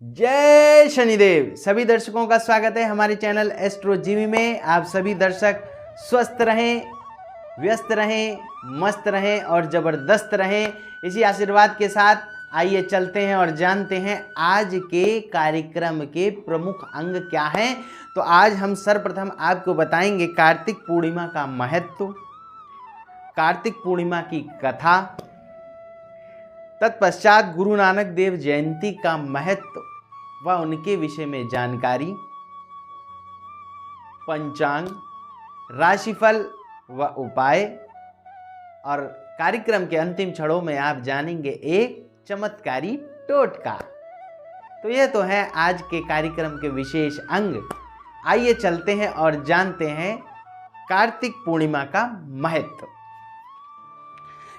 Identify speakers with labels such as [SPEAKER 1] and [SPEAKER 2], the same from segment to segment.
[SPEAKER 1] जय शनिदेव। सभी दर्शकों का स्वागत है हमारे चैनल एस्ट्रो जीवी में। आप सभी दर्शक स्वस्थ रहें, व्यस्त रहें, मस्त रहें और ज़बरदस्त रहें। इसी आशीर्वाद के साथ आइए चलते हैं और जानते हैं आज के कार्यक्रम के प्रमुख अंग क्या हैं। तो आज हम सर्वप्रथम आपको बताएंगे कार्तिक पूर्णिमा का महत्व, कार्तिक पूर्णिमा की कथा, तत्पश्चात गुरु नानक देव जयंती का महत्व व उनके विषय में जानकारी, पंचांग, राशिफल व उपाय, और कार्यक्रम के अंतिम क्षणों में आप जानेंगे एक चमत्कारी टोटका। तो यह तो है आज के कार्यक्रम के विशेष अंग। आइए चलते हैं और जानते हैं कार्तिक पूर्णिमा का महत्व।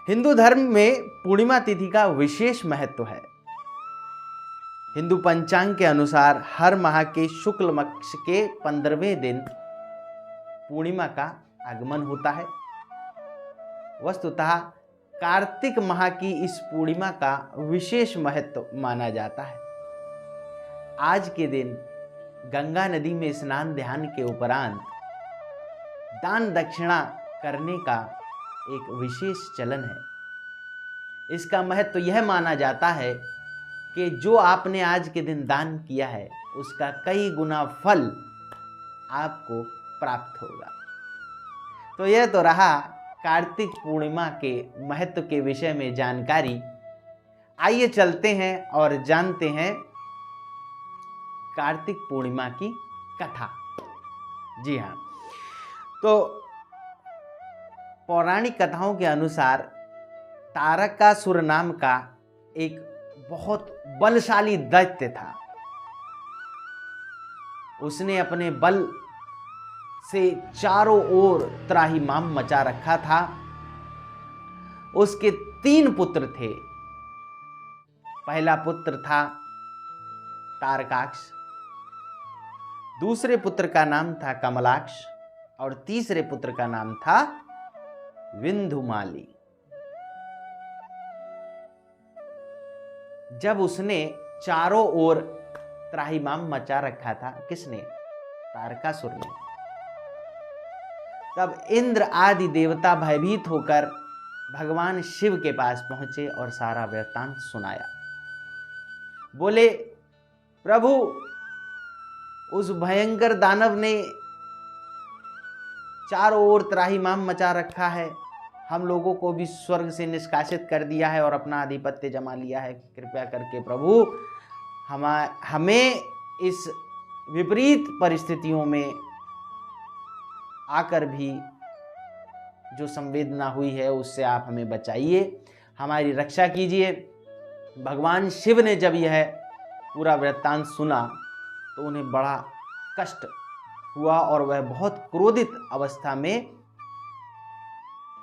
[SPEAKER 1] हिंदू धर्म में पूर्णिमा तिथि का विशेष महत्व है। हिंदू पंचांग के अनुसार हर माह के शुक्ल पक्ष के 15वें दिन पूर्णिमा का आगमन होता है। वस्तुतः कार्तिक माह की इस पूर्णिमा का विशेष महत्व माना जाता है। आज के दिन गंगा नदी में स्नान ध्यान के उपरांत दान दक्षिणा करने का एक विशेष चलन है। इसका महत्व यह माना जाता है कि जो आपने आज के दिन दान किया है उसका कई गुना फल आपको प्राप्त होगा। तो यह तो रहा कार्तिक पूर्णिमा के महत्व के विषय में जानकारी। आइए चलते हैं और जानते हैं कार्तिक पूर्णिमा की कथा। जी हाँ, तो पौराणिक कथाओं के अनुसार तारकासुर नाम का एक बहुत बलशाली दैत्य था। उसने अपने बल से चारों ओर त्राहिमाम मचा रखा था। उसके 3 पुत्र थे। पहला पुत्र था तारकाक्ष, दूसरे पुत्र का नाम था कमलाक्ष और तीसरे पुत्र का नाम था विंधुमाली। जब उसने चारों ओर त्राहिमाम मचा रखा था, किसने? तारकासुर ने। तब इंद्र आदि देवता भयभीत होकर भगवान शिव के पास पहुंचे और सारा वृत्तांत सुनाया। बोले, प्रभु, उस भयंकर दानव ने चारों ओर त्राहिमाम मचा रखा है, हम लोगों को भी स्वर्ग से निष्कासित कर दिया है और अपना आधिपत्य जमा लिया है। कृपया करके प्रभु हमें इस विपरीत परिस्थितियों में आकर भी जो संवेदना हुई है उससे आप हमें बचाइए, हमारी रक्षा कीजिए। भगवान शिव ने जब यह पूरा वृत्तांत सुना तो उन्हें बड़ा कष्ट हुआ और वह बहुत क्रोधित अवस्था में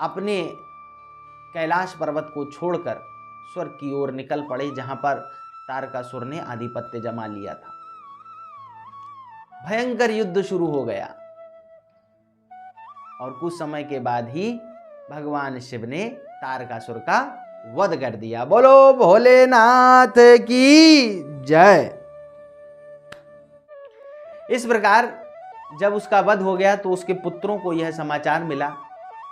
[SPEAKER 1] अपने कैलाश पर्वत को छोड़कर स्वर्ग की ओर निकल पड़े, जहां पर तारकासुर ने आधिपत्य जमा लिया था। भयंकर युद्ध शुरू हो गया और कुछ समय के बाद ही भगवान शिव ने तारकासुर का वध कर दिया। बोलो भोलेनाथ की जय। इस प्रकार जब उसका वध हो गया तो उसके पुत्रों को यह समाचार मिला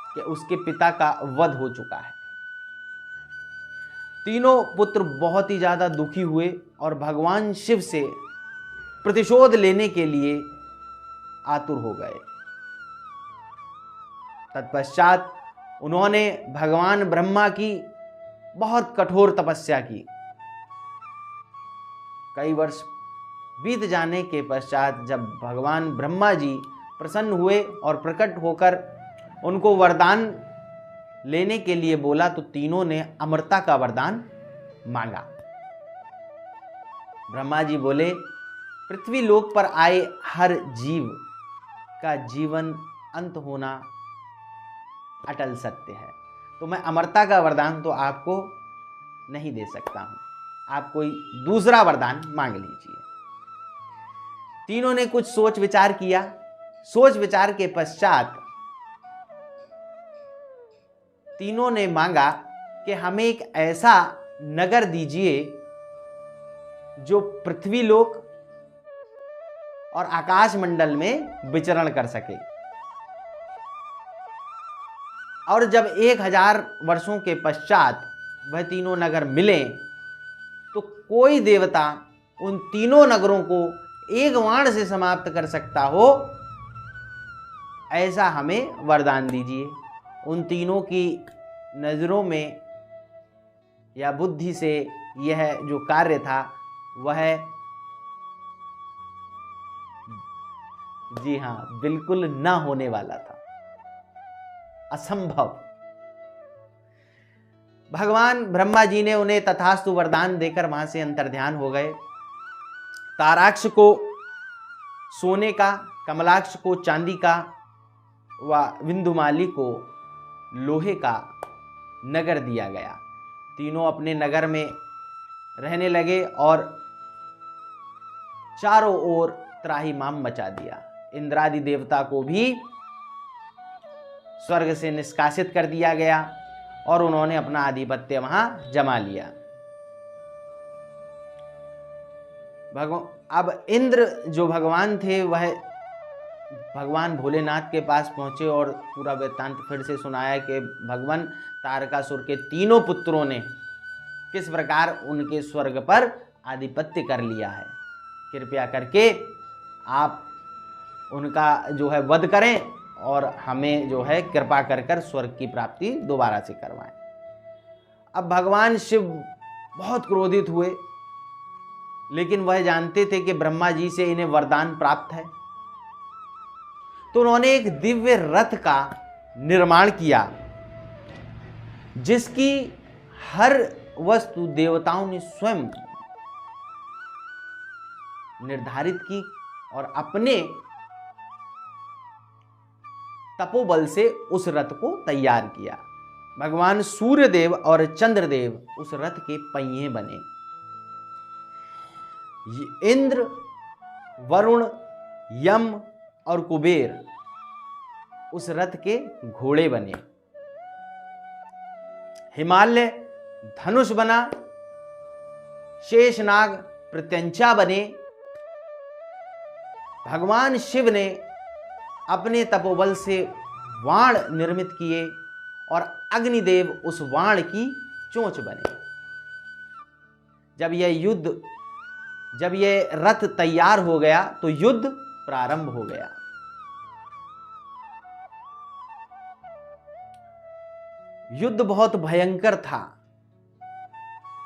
[SPEAKER 1] कि उसके पिता का वध हो चुका है। तीनों पुत्र बहुत ही ज्यादा दुखी हुए और भगवान शिव से प्रतिशोध लेने के लिए आतुर हो गए। तत्पश्चात उन्होंने भगवान ब्रह्मा की बहुत कठोर तपस्या की। कई वर्ष बीत जाने के पश्चात जब भगवान ब्रह्मा जी प्रसन्न हुए और प्रकट होकर उनको वरदान लेने के लिए बोला तो तीनों ने अमरता का वरदान मांगा। ब्रह्मा जी बोले, पृथ्वी लोक पर आए हर जीव का जीवन अंत होना अटल सत्य है, तो मैं अमरता का वरदान तो आपको नहीं दे सकता हूं, आप कोई दूसरा वरदान मांग लीजिए। तीनों ने कुछ सोच विचार किया। सोच विचार के पश्चात तीनों ने मांगा कि हमें एक ऐसा नगर दीजिए जो पृथ्वी लोक और आकाश मंडल में विचरण कर सके। और जब 1000 वर्षों के पश्चात वह तीनों नगर मिले तो कोई देवता उन तीनों नगरों को एक बाण से समाप्त कर सकता हो, ऐसा हमें वरदान दीजिए। उन तीनों की नजरों में या बुद्धि से यह जो कार्य था वह जी हां बिल्कुल न होने वाला था, असंभव। भगवान ब्रह्मा जी ने उन्हें तथास्तु वरदान देकर वहां से अंतर्ध्यान हो गए। ताराक्ष को सोने का, कमलाक्ष को चांदी का व विंधुमाली को लोहे का नगर दिया गया। तीनों अपने नगर में रहने लगे और चारों ओर त्राहिमाम मचा दिया। इंद्रादि देवता को भी स्वर्ग से निष्कासित कर दिया गया और उन्होंने अपना आधिपत्य वहां जमा लिया। अब इंद्र जो भगवान थे वह भगवान भोलेनाथ के पास पहुंचे और पूरा वृत्तांत फिर से सुनाया कि भगवान तारकासुर के तीनों पुत्रों ने किस प्रकार उनके स्वर्ग पर आधिपत्य कर लिया है। कृपया करके आप उनका जो है वध करें और हमें जो है कृपा कर कर स्वर्ग की प्राप्ति दोबारा से करवाएं। अब भगवान शिव बहुत क्रोधित हुए, लेकिन वह जानते थे कि ब्रह्मा जी से इन्हें वरदान प्राप्त है। तो उन्होंने एक दिव्य रथ का निर्माण किया जिसकी हर वस्तु देवताओं ने स्वयं निर्धारित की और अपने तपोबल से उस रथ को तैयार किया। भगवान सूर्यदेव और चंद्रदेव उस रथ के पहिए बने। इंद्र, वरुण, यम और कुबेर उस रथ के घोड़े बने। हिमालय धनुष बना, शेषनाग प्रत्यंचा बने। भगवान शिव ने अपने तपोबल से वाण निर्मित किए और अग्निदेव उस वाण की चोंच बने। जब यह रथ तैयार हो गया तो युद्ध प्रारंभ हो गया। युद्ध बहुत भयंकर था,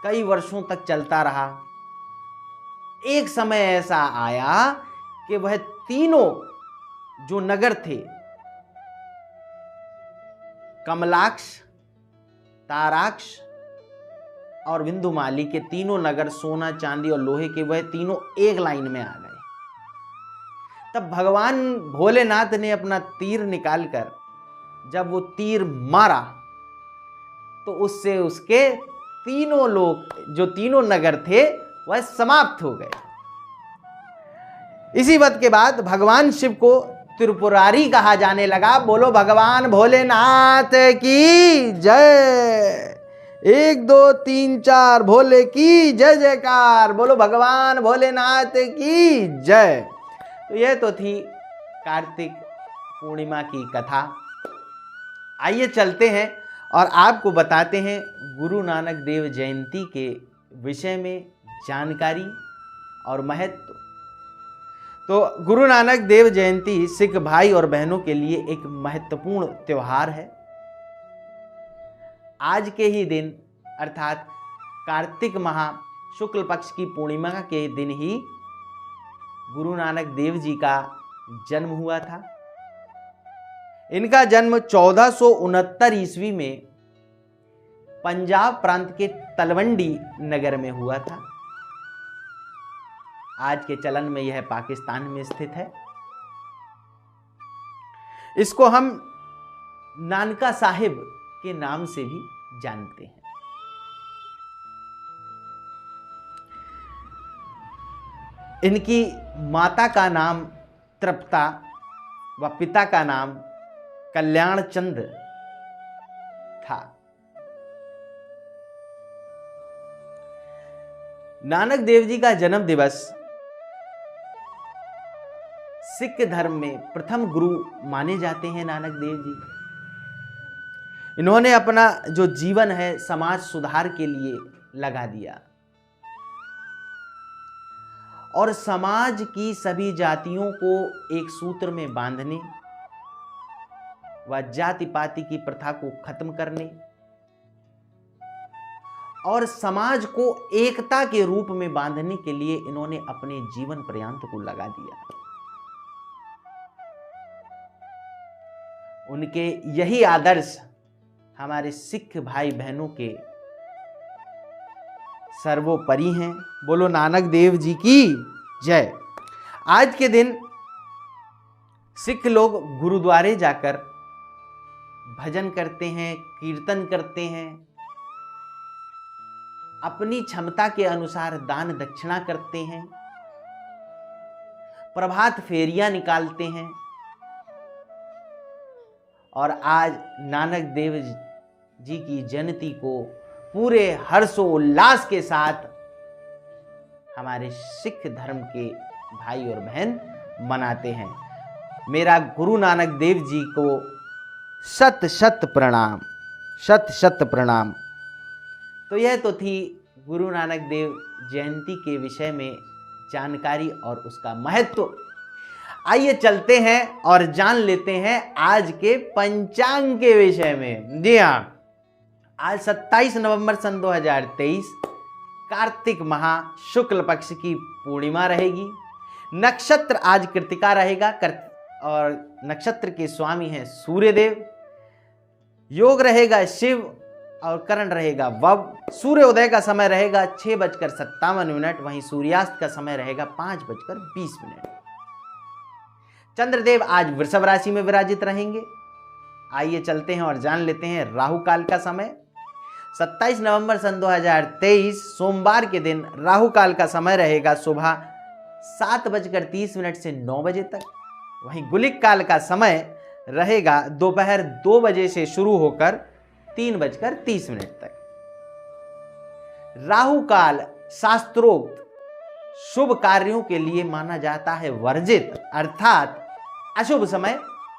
[SPEAKER 1] कई वर्षों तक चलता रहा। एक समय ऐसा आया कि वह तीनों जो नगर थे, कमलाक्ष, ताराक्ष और विंधुमाली के तीनों नगर, सोना चांदी और लोहे के, वह तीनों एक लाइन में आ गए। तब भगवान भोलेनाथ ने अपना तीर निकालकर जब वो तीर मारा तो उससे उसके तीनों लोग, जो तीनों नगर थे, वह समाप्त हो गए। इसी बात के बाद भगवान शिव को त्रिपुरारी कहा जाने लगा। बोलो भगवान भोलेनाथ की जय। 1 2 3 4 भोले की जय जयकार। बोलो भगवान भोलेनाथ की जय। तो यह तो थी कार्तिक पूर्णिमा की कथा। आइए चलते हैं और आपको बताते हैं गुरु नानक देव जयंती के विषय में जानकारी और महत्व। तो गुरु नानक देव जयंती सिख भाई और बहनों के लिए एक महत्वपूर्ण त्योहार है। आज के ही दिन अर्थात कार्तिक माह शुक्ल पक्ष की पूर्णिमा के दिन ही गुरु नानक देव जी का जन्म हुआ था। इनका जन्म 1469 ईस्वी में पंजाब प्रांत के तलवंडी नगर में हुआ था। आज के चलन में यह पाकिस्तान में स्थित है। इसको हम नानका साहिब के नाम से भी जानते हैं। इनकी माता का नाम तृप्ता व पिता का नाम कल्याण चंद था। नानक देव जी का जन्म दिवस सिख धर्म में प्रथम गुरु माने जाते हैं नानक देव जी। इन्होंने अपना जो जीवन है समाज सुधार के लिए लगा दिया और समाज की सभी जातियों को एक सूत्र में बांधने व जाति पाति की प्रथा को खत्म करने और समाज को एकता के रूप में बांधने के लिए इन्होंने अपने जीवन पर्यंत को लगा दिया। उनके यही आदर्श हमारे सिख भाई बहनों के सर्वोपरि हैं। बोलो नानक देव जी की जय। आज के दिन सिख लोग गुरुद्वारे जाकर भजन करते हैं, कीर्तन करते हैं, अपनी क्षमता के अनुसार दान दक्षिणा करते हैं, प्रभात फेरियां निकालते हैं और आज नानक देव जी की जयंती को पूरे हर्षोल्लास के साथ हमारे सिख धर्म के भाई और बहन मनाते हैं। मेरा गुरु नानक देव जी को शत शत प्रणाम, शत शत प्रणाम। तो यह तो थी गुरु नानक देव जयंती के विषय में जानकारी और उसका महत्व। आइए चलते हैं और जान लेते हैं आज के पंचांग के विषय में। जी हाँ, आज 27 नवंबर सन 2023 कार्तिक माह शुक्ल पक्ष की पूर्णिमा रहेगी। नक्षत्र आज कृतिका रहेगा और नक्षत्र के स्वामी हैं सूर्यदेव। योग रहेगा शिव और करण रहेगा वव। सूर्योदय का समय रहेगा 6:57। वहीं सूर्यास्त का समय रहेगा 5:20। चंद्रदेव आज वृषभ राशि में विराजित रहेंगे। आइए चलते हैं और जान लेते हैं राहु काल का समय। 27 नवंबर सन 2023 सोमवार के दिन राहु काल का समय रहेगा सुबह 7:30 से 9 बजे तक। वहीं गुलिक काल का समय रहेगा दोपहर 2 बजे से शुरू होकर 3:30 तक। राहु काल शास्त्रोक्त शुभ कार्यों के लिए माना जाता है वर्जित, अर्थात अशुभ समय।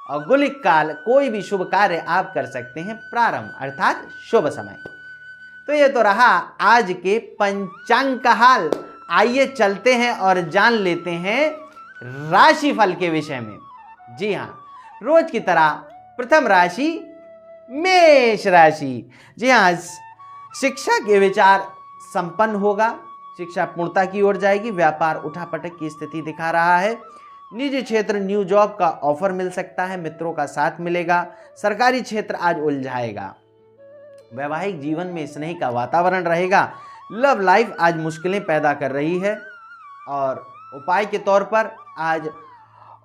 [SPEAKER 1] और गुलिक काल कोई भी शुभ कार्य आप कर सकते हैं प्रारंभ, अर्थात शुभ समय। तो ये तो रहा आज के पंचांग का हाल। आइए चलते हैं और जान लेते हैं राशिफल के विषय में। जी हाँ, रोज की तरह प्रथम राशि मेष राशि। जी हाँ, शिक्षा के विचार संपन्न होगा, शिक्षा पूर्णता की ओर जाएगी। व्यापार उठापटक की स्थिति दिखा रहा है। निजी क्षेत्र न्यू जॉब का ऑफर मिल सकता है, मित्रों का साथ मिलेगा। सरकारी क्षेत्र आज उलझाएगा। वैवाहिक जीवन में स्नेह का वातावरण रहेगा। लव लाइफ आज मुश्किलें पैदा कर रही है और उपाय के तौर पर आज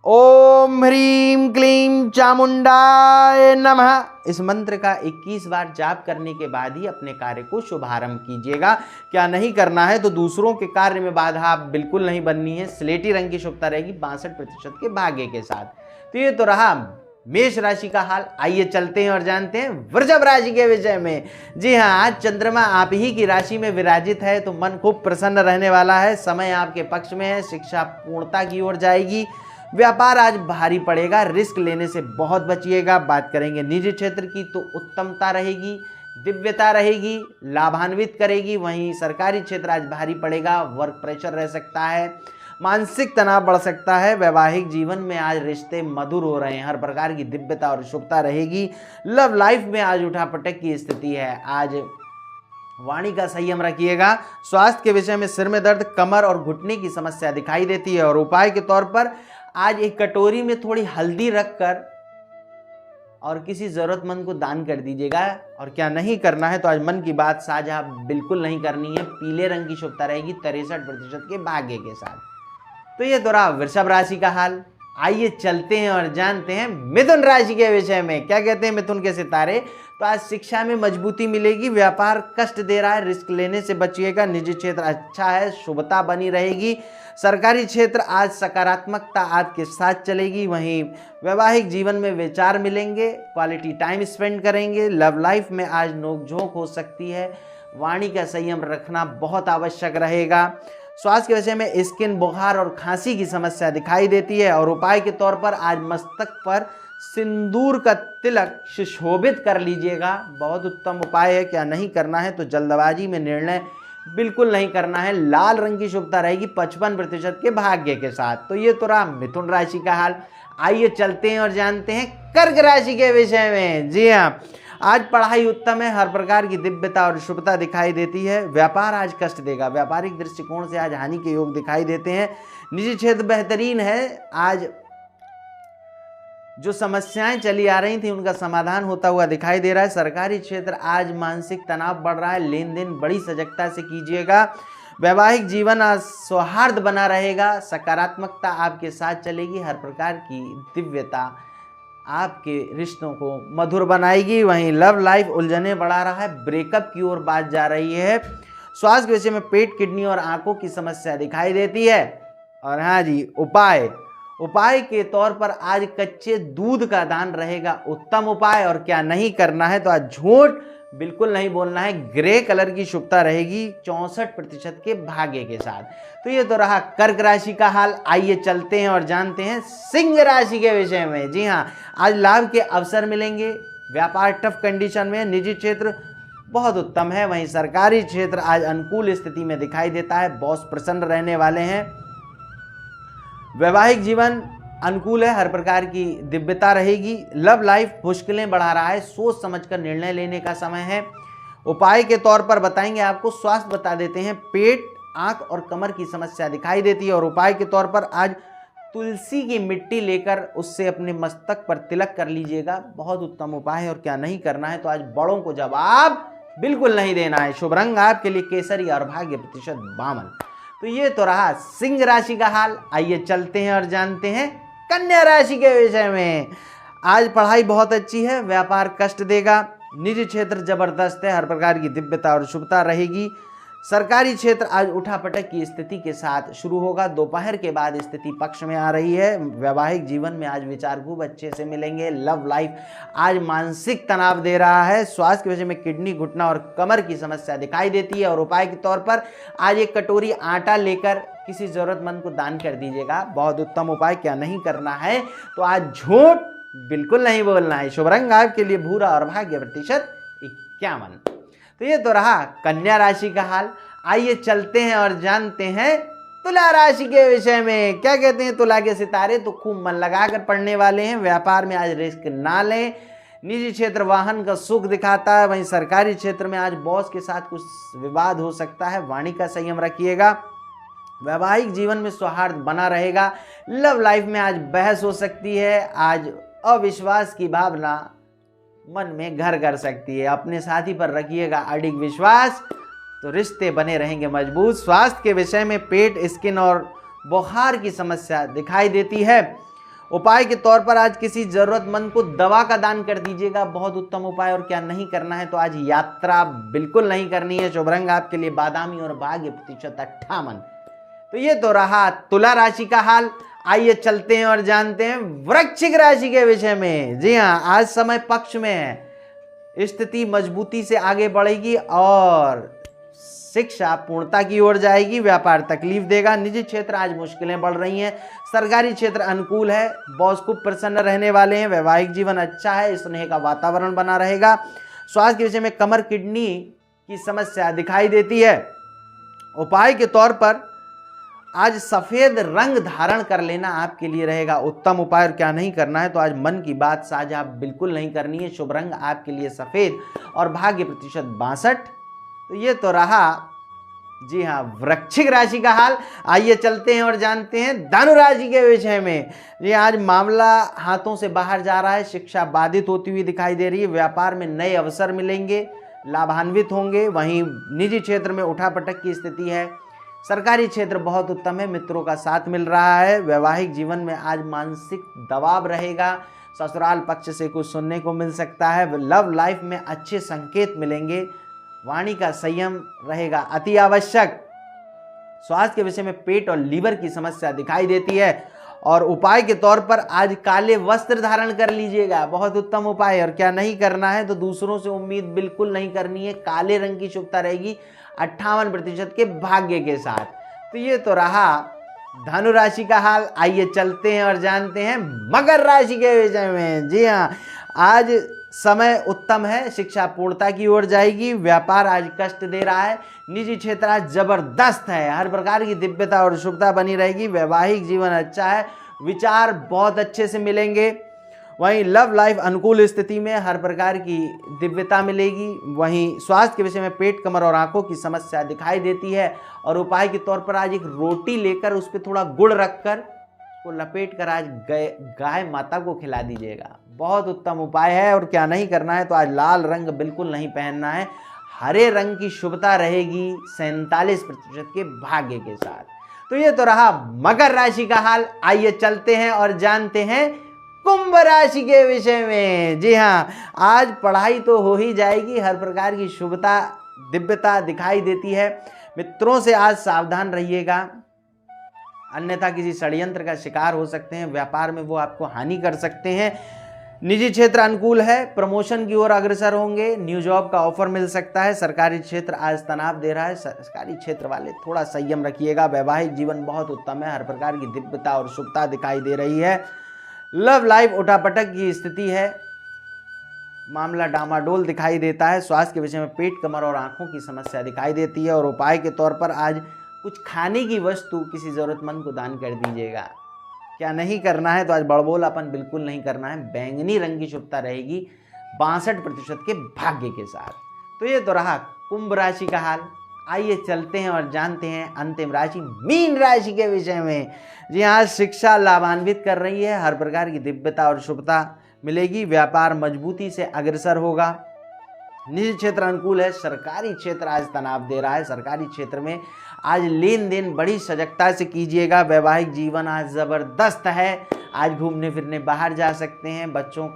[SPEAKER 1] ओम ह्रीम क्लीम चामुंडाय नमः इस मंत्र का 21 बार जाप करने के बाद ही अपने कार्य को शुभारंभ कीजिएगा। क्या नहीं करना है तो दूसरों के कार्य में बाधा आप बिल्कुल नहीं बननी है। स्लेटी रंग की शुभता रहेगी 62% के भाग्य के साथ। तो ये तो रहा मेष राशि का हाल। आइए चलते हैं और जानते हैं वृषभ राशि के विषय में। जी हाँ, आज चंद्रमा आप ही की राशि में विराजित है तो मन खूब प्रसन्न रहने वाला है। समय आपके पक्ष में है। शिक्षा पूर्णता की ओर जाएगी। व्यापार आज भारी पड़ेगा, रिस्क लेने से बहुत बचिएगा। बात करेंगे निजी क्षेत्र की तो उत्तमता रहेगी, दिव्यता रहेगी, लाभान्वित करेगी। वहीं सरकारी क्षेत्र आज भारी पड़ेगा, वर्क प्रेशर रह सकता है, मानसिक तनाव बढ़ सकता है। वैवाहिक जीवन में आज रिश्ते मधुर हो रहे हैं, हर प्रकार की दिव्यता और शुभता रहेगी। लव लाइफ में आज उठापटक की स्थिति है। आज वाणी का संयम रखिएगा। स्वास्थ्य के विषय में सिर में दर्द, कमर और घुटने की समस्या दिखाई देती है और उपाय के तौर पर आज एक कटोरी में थोड़ी हल्दी रखकर और किसी जरूरतमंद को दान कर दीजिएगा। और क्या नहीं करना है तो आज मन की बात साझा बिल्कुल नहीं करनी है। पीले रंग की शुभता रहेगी 63% के भाग्य के साथ। तो ये तो रहा वृषभ राशि का हाल। आइए चलते हैं और जानते हैं मिथुन राशि के विषय में। क्या कहते हैं मिथुन के सितारे। तो आज शिक्षा में मजबूती मिलेगी। व्यापार कष्ट दे रहा है, रिस्क लेने से बचिएगा। निजी क्षेत्र अच्छा है, शुभता बनी रहेगी। सरकारी क्षेत्र आज सकारात्मकता आपके साथ चलेगी। वहीं वैवाहिक जीवन में विचार मिलेंगे, क्वालिटी टाइम स्पेंड करेंगे। लव लाइफ में आज नोकझोंक हो सकती है। वाणी का संयम रखना बहुत आवश्यक रहेगा। स्वास्थ्य के विषय में स्किन, बुखार और खांसी की समस्या दिखाई देती है। और उपाय के तौर पर आज मस्तक पर सिंदूर का तिलक सुशोभित कर लीजिएगा, बहुत उत्तम उपाय है। क्या नहीं करना है तो जल्दबाजी में निर्णय बिल्कुल नहीं करना है। लाल रंग की शुभता रहेगी 55% के भाग्य के साथ। तो ये तो रहा मिथुन राशि का हाल। आइए चलते हैं और जानते हैं कर्क राशि के विषय में। जी हाँ, आज पढ़ाई उत्तम है, हर प्रकार की दिव्यता और शुभता दिखाई देती है। व्यापार आज कष्ट देगा, व्यापारिक दृष्टिकोण से आज हानि के योग दिखाई देते हैं। निजी क्षेत्र बेहतरीन है, आज जो समस्याएं चली आ रही थी उनका समाधान होता हुआ दिखाई दे रहा है। सरकारी क्षेत्र आज मानसिक तनाव बढ़ रहा है, लेन देन बड़ी सजगता से कीजिएगा। वैवाहिक जीवन आज सौहार्द बना रहेगा, सकारात्मकता आपके साथ चलेगी, हर प्रकार की दिव्यता आपके रिश्तों को मधुर बनाएगी। वहीं लव लाइफ उलझने बढ़ा रहा है, ब्रेकअप की ओर बात जा रही है। स्वास्थ्य के विषय में पेट, किडनी और आंखों की समस्या दिखाई देती है। और हाँ जी, उपाय के तौर पर आज कच्चे दूध का दान रहेगा उत्तम उपाय। और क्या नहीं करना है तो आज झूठ बिल्कुल नहीं बोलना है। ग्रे कलर की शुभता रहेगी 64% के भाग्य के साथ। तो ये तो रहा कर्क राशि का हाल। आइए चलते हैं और जानते हैं सिंह राशि के विषय में। जी हाँ, आज लाभ के अवसर मिलेंगे, व्यापार टफ कंडीशन में, निजी क्षेत्र बहुत उत्तम है। वहीं सरकारी क्षेत्र आज अनुकूल स्थिति में दिखाई देता है, बॉस प्रसन्न रहने वाले हैं। वैवाहिक जीवन अनुकूल है, हर प्रकार की दिव्यता रहेगी। लव लाइफ मुश्किलें बढ़ा रहा है, सोच समझकर निर्णय लेने का समय है। उपाय के तौर पर बताएंगे आपको, स्वास्थ्य बता देते हैं, पेट, आंख और कमर की समस्या दिखाई देती है। और उपाय के तौर पर आज तुलसी की मिट्टी लेकर उससे अपने मस्तक पर तिलक कर लीजिएगा, बहुत उत्तम उपाय है। और क्या नहीं करना है तो आज बड़ों को जवाब बिल्कुल नहीं देना है। शुभ रंग आपके लिए केसरी और भाग्य प्रतिशत 52। तो ये तो रहा सिंह राशि का हाल। आइए चलते हैं और जानते हैं कन्या राशि के विषय में। आज पढ़ाई बहुत अच्छी है, व्यापार कष्ट देगा, निजी क्षेत्र जबरदस्त है, हर प्रकार की दिव्यता और शुभता रहेगी। सरकारी क्षेत्र आज उठापटक की स्थिति के साथ शुरू होगा, दोपहर के बाद स्थिति पक्ष में आ रही है। वैवाहिक जीवन में आज विचार खूब अच्छे से मिलेंगे। लव लाइफ आज मानसिक तनाव दे रहा है। स्वास्थ्य के विषय में किडनी, घुटना और कमर की समस्या दिखाई देती है। और उपाय के तौर पर आज एक कटोरी आटा लेकर किसी जरूरतमंद को दान कर दीजिएगा, बहुत उत्तम उपाय। क्या नहीं करना है तो आज झूठ बिल्कुल नहीं बोलना है। शुभ रंग आपके लिए भूरा और भाग्य प्रतिशत 51। तो ये तो रहा कन्या राशि का हाल। आइए चलते हैं और जानते हैं तुला राशि के विषय में। क्या कहते हैं तुला के सितारे, तो खूब मन लगाकर पढ़ने वाले हैं। व्यापार में आज रिस्क ना लें। निजी क्षेत्र वाहन का सुख दिखाता है। वहीं सरकारी क्षेत्र में आज बॉस के साथ कुछ विवाद हो सकता है, वाणी का संयम रखिएगा। वैवाहिक जीवन में सौहार्द बना रहेगा। लव लाइफ में आज बहस हो सकती है। आज अविश्वास की भावना मन में घर कर सकती है। अपने साथी पर रखिएगा अडिग विश्वास, तो रिश्ते बने रहेंगे मजबूत। स्वास्थ्य के विषय में पेट, स्किन और बुखार की समस्या दिखाई देती है। उपाय के तौर पर आज किसी जरूरतमंद को दवा का दान कर दीजिएगा, बहुत उत्तम उपाय। और क्या नहीं करना है तो आज यात्रा बिल्कुल नहीं करनी है। शुभ रंग आपके लिए बादामी और भाग्य प्रतिशत 58। तो ये तो रहा तुला राशि का हाल। आइए चलते हैं और जानते हैं वृश्चिक राशि के विषय में। जी हाँ, आज समय पक्ष में है, स्थिति मजबूती से आगे बढ़ेगी और शिक्षा पूर्णता की ओर जाएगी। व्यापार तकलीफ देगा। निजी क्षेत्र आज मुश्किलें बढ़ रही हैं। सरकारी क्षेत्र अनुकूल है, बॉस खूब प्रसन्न रहने वाले हैं। वैवाहिक जीवन अच्छा है, स्नेह का वातावरण बना रहेगा। स्वास्थ्य के विषय में कमर, किडनी की समस्या दिखाई देती है। उपाय के तौर पर आज सफेद रंग धारण कर लेना आपके लिए रहेगा उत्तम उपाय। और क्या नहीं करना है तो आज मन की बात साझा बिल्कुल नहीं करनी है। शुभ रंग आपके लिए सफेद और भाग्य प्रतिशत 62। तो ये तो रहा जी हाँ वृश्चिक राशि का हाल। आइए चलते हैं और जानते हैं धनु राशि के विषय में। ये आज मामला हाथों से बाहर जा रहा है, शिक्षा बाधित होती हुई दिखाई दे रही है। व्यापार में नए अवसर मिलेंगे, लाभान्वित होंगे। वहीं निजी क्षेत्र में उठापटक की स्थिति है। सरकारी क्षेत्र बहुत उत्तम है, मित्रों का साथ मिल रहा है। वैवाहिक जीवन में आज मानसिक दबाव रहेगा, ससुराल पक्ष से कुछ सुनने को मिल सकता है। लव लाइफ में अच्छे संकेत मिलेंगे, वाणी का संयम रहेगा अति आवश्यक। स्वास्थ्य के विषय में पेट और लीवर की समस्या दिखाई देती है। और उपाय के तौर पर आज काले वस्त्र धारण कर लीजिएगा, बहुत उत्तम उपाय। और क्या नहीं करना है तो दूसरों से उम्मीद बिल्कुल नहीं करनी है, काले रंग की शुभता रहेगी 58% के भाग्य के साथ। तो ये तो रहा धनु राशि का हाल। आइए चलते हैं और जानते हैं मकर राशि के विषय में। जी हाँ, आज समय उत्तम है, शिक्षा पूर्णता की ओर जाएगी, व्यापार आज कष्ट दे रहा है, निजी क्षेत्र आज जबरदस्त है, हर प्रकार की दिव्यता और शुभता बनी रहेगी, वैवाहिक जीवन अच्छा है, विचार बहुत अच्छे से मिलेंगे। वहीं लव लाइफ अनुकूल स्थिति में हर प्रकार की दिव्यता मिलेगी। वहीं स्वास्थ्य के विषय में पेट, कमर और आंखों की समस्या दिखाई देती है। और उपाय के तौर पर आज एक रोटी लेकर उस पर थोड़ा गुड़ रखकर उसको लपेट कर आज गाय माता को खिला दीजिएगा, बहुत उत्तम उपाय है। और क्या नहीं करना है तो आज लाल रंग बिल्कुल नहीं पहनना है, हरे रंग की शुभता रहेगी 47% के भाग्य के साथ। तो ये तो रहा मकर राशि का हाल। आइए चलते हैं और जानते हैं कुंभ राशि के विषय में। जी हाँ, आज पढ़ाई तो हो ही जाएगी, हर प्रकार की शुभता दिव्यता दिखाई देती है। मित्रों से आज सावधान रहिएगा, अन्यथा किसी षड्यंत्र का शिकार हो सकते हैं, व्यापार में वो आपको हानि कर सकते हैं। निजी क्षेत्र अनुकूल है, प्रमोशन की ओर अग्रसर होंगे, न्यू जॉब का ऑफर मिल सकता है। सरकारी क्षेत्र आज तनाव दे रहा है, सरकारी क्षेत्र वाले थोड़ा संयम रखिएगा। वैवाहिक जीवन बहुत उत्तम है, हर प्रकार की दिव्यता और शुभता दिखाई दे रही है। लव लाइफ उठापटक की स्थिति है, मामला डामाडोल दिखाई देता है। स्वास्थ्य के विषय में पेट, कमर और आंखों की समस्या दिखाई देती है। और उपाय के तौर पर आज कुछ खाने की वस्तु किसी जरूरतमंद को दान कर दीजिएगा। क्या नहीं करना है तो आज बड़बोलापन बिल्कुल नहीं करना है, बैंगनी रंग की शुभता रहेगी 62% के भाग्य के साथ। तो ये तो रहा कुंभ राशि का हाल। आइए चलते हैं और जानते हैं अंतिम राशि मीन राशि के विषय में। जी हाँ, शिक्षा लाभान्वित कर रही है, हर प्रकार की दिव्यता और शुभता मिलेगी, व्यापार मजबूती से अग्रसर होगा, निजी क्षेत्र अनुकूल है, सरकारी क्षेत्र आज तनाव दे रहा है, सरकारी क्षेत्र में आज लेन देन बड़ी सजगता से कीजिएगा। वैवाहिक जीवन आज ज़बरदस्त है, आज घूमने फिरने बाहर जा सकते हैं। बच्चों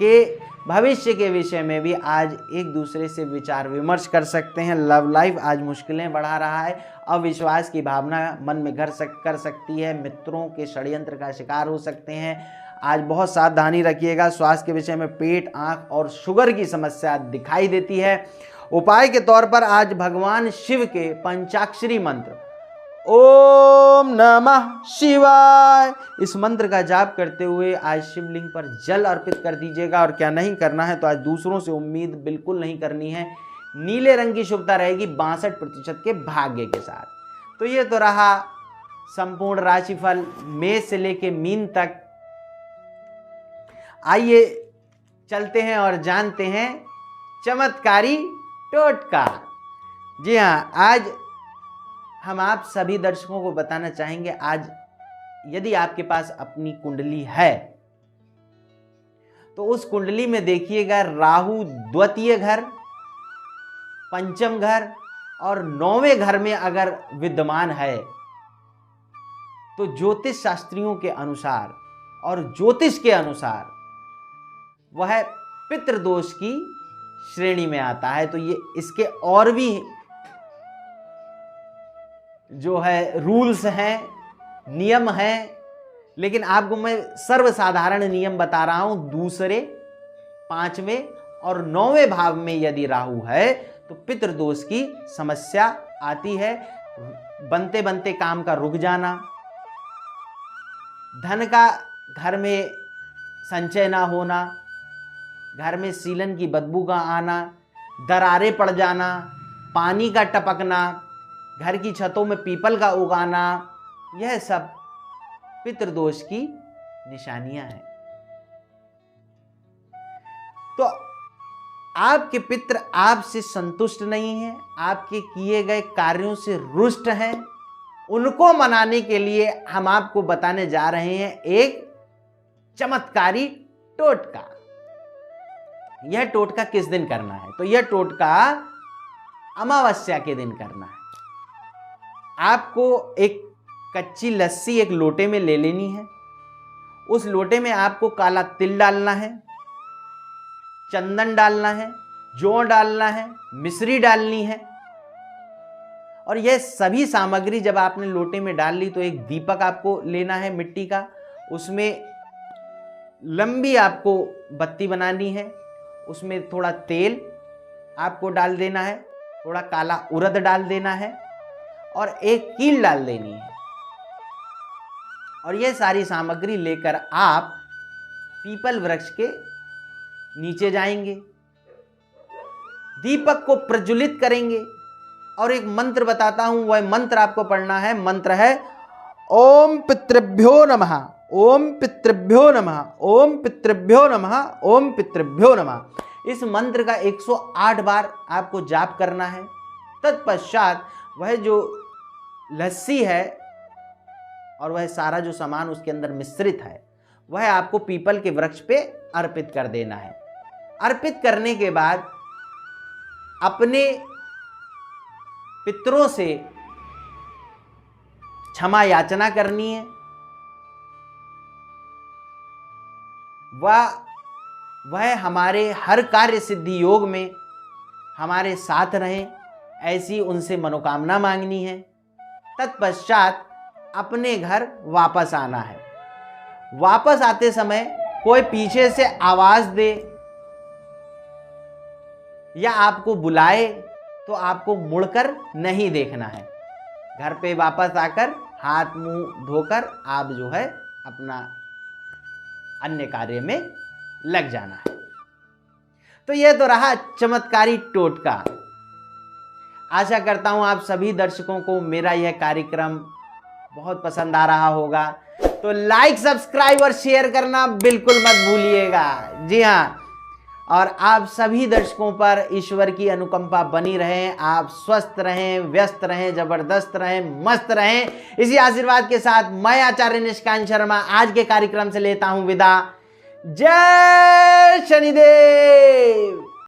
[SPEAKER 1] के भविष्य के विषय में भी आज एक दूसरे से विचार विमर्श कर सकते हैं। लव लाइफ आज मुश्किलें बढ़ा रहा है, अविश्वास की भावना मन में घर कर सकती है, मित्रों के षड्यंत्र का शिकार हो सकते हैं। आज बहुत सावधानी रखिएगा। स्वास्थ्य के विषय में पेट, आँख और शुगर की समस्या दिखाई देती है। उपाय के तौर पर आज भगवान शिव के पंचाक्षरी मंत्र ओम नमः शिवाय, इस मंत्र का जाप करते हुए आज शिवलिंग पर जल अर्पित कर दीजिएगा। और क्या नहीं करना है तो आज दूसरों से उम्मीद बिल्कुल नहीं करनी है, नीले रंग की शुभता रहेगी 62% के भाग्य के साथ। तो ये तो रहा संपूर्ण राशिफल मेष से लेके मीन तक। आइए चलते हैं और जानते हैं चमत्कारी टोटका। जी हाँ, आज हम आप सभी दर्शकों को बताना चाहेंगे, आज यदि आपके पास अपनी कुंडली है तो उस कुंडली में देखिएगा राहु द्वितीय घर, पंचम घर और 9वें घर में अगर विद्यमान है तो ज्योतिष शास्त्रियों के अनुसार और ज्योतिष के अनुसार वह पितृदोष की श्रेणी में आता है। तो ये इसके और भी जो है रूल्स हैं, नियम हैं, लेकिन आपको मैं सर्वसाधारण नियम बता रहा हूं। दूसरे, 5वें और 9वें भाव में यदि राहु है तो पितृदोष की समस्या आती है। बनते बनते काम का रुक जाना, धन का घर में संचय ना होना, घर में सीलन की बदबू का आना, दरारें पड़ जाना, पानी का टपकना, घर की छतों में पीपल का उगाना, यह सब पितृदोष की निशानियां हैं। तो आपके पितृ आपसे संतुष्ट नहीं हैं, आपके किए गए कार्यों से रुष्ट हैं, उनको मनाने के लिए हम आपको बताने जा रहे हैं एक चमत्कारी टोटका। यह टोटका किस दिन करना है? तो यह टोटका अमावस्या के दिन करना है। आपको एक कच्ची लस्सी एक लोटे में ले लेनी है। उस लोटे में आपको काला तिल डालना है, चंदन डालना है, जौ डालना है, मिश्री डालनी है। और यह सभी सामग्री जब आपने लोटे में डाल ली तो एक दीपक आपको लेना है मिट्टी का, उसमें लंबी आपको बत्ती बनानी है, उसमें थोड़ा तेल आपको डाल देना है, थोड़ा काला उड़द डाल देना है और एक कील डाल देनी है। और यह सारी सामग्री लेकर आप पीपल वृक्ष के नीचे जाएंगे, दीपक को प्रज्वलित करेंगे और एक मंत्र बताता हूं, वह मंत्र आपको पढ़ना है। मंत्र है ओम पितृभ्यो नमः, ओम पितृभ्यो नमः, ओम पितृभ्यो नमः, ओम पितृभ्यो नमः। इस मंत्र का 108 बार आपको जाप करना है। तत्पश्चात वह जो लस्सी है और वह सारा जो सामान उसके अंदर मिश्रित है वह आपको पीपल के वृक्ष पे अर्पित कर देना है। अर्पित करने के बाद अपने पितरों से क्षमा याचना करनी है। वह हमारे हर कार्य सिद्धि योग में हमारे साथ रहें, ऐसी उनसे मनोकामना मांगनी है। तत्पश्चात अपने घर वापस आना है। वापस आते समय कोई पीछे से आवाज दे या आपको बुलाए तो आपको मुड़कर नहीं देखना है। घर पे वापस आकर हाथ मुंह धोकर आप जो है अपना अन्य कार्य में लग जाना है। तो यह तो रहा चमत्कारी टोटका। आशा करता हूं आप सभी दर्शकों को मेरा यह कार्यक्रम बहुत पसंद आ रहा होगा। तो लाइक, सब्सक्राइब और शेयर करना बिल्कुल मत भूलिएगा। जी हाँ, और आप सभी दर्शकों पर ईश्वर की अनुकंपा बनी रहे। आप स्वस्थ रहें, व्यस्त रहें, जबरदस्त रहें, मस्त रहें। इसी आशीर्वाद के साथ मैं आचार्य निष्कांत शर्मा आज के कार्यक्रम से लेता हूं विदा। जय शनिदेव।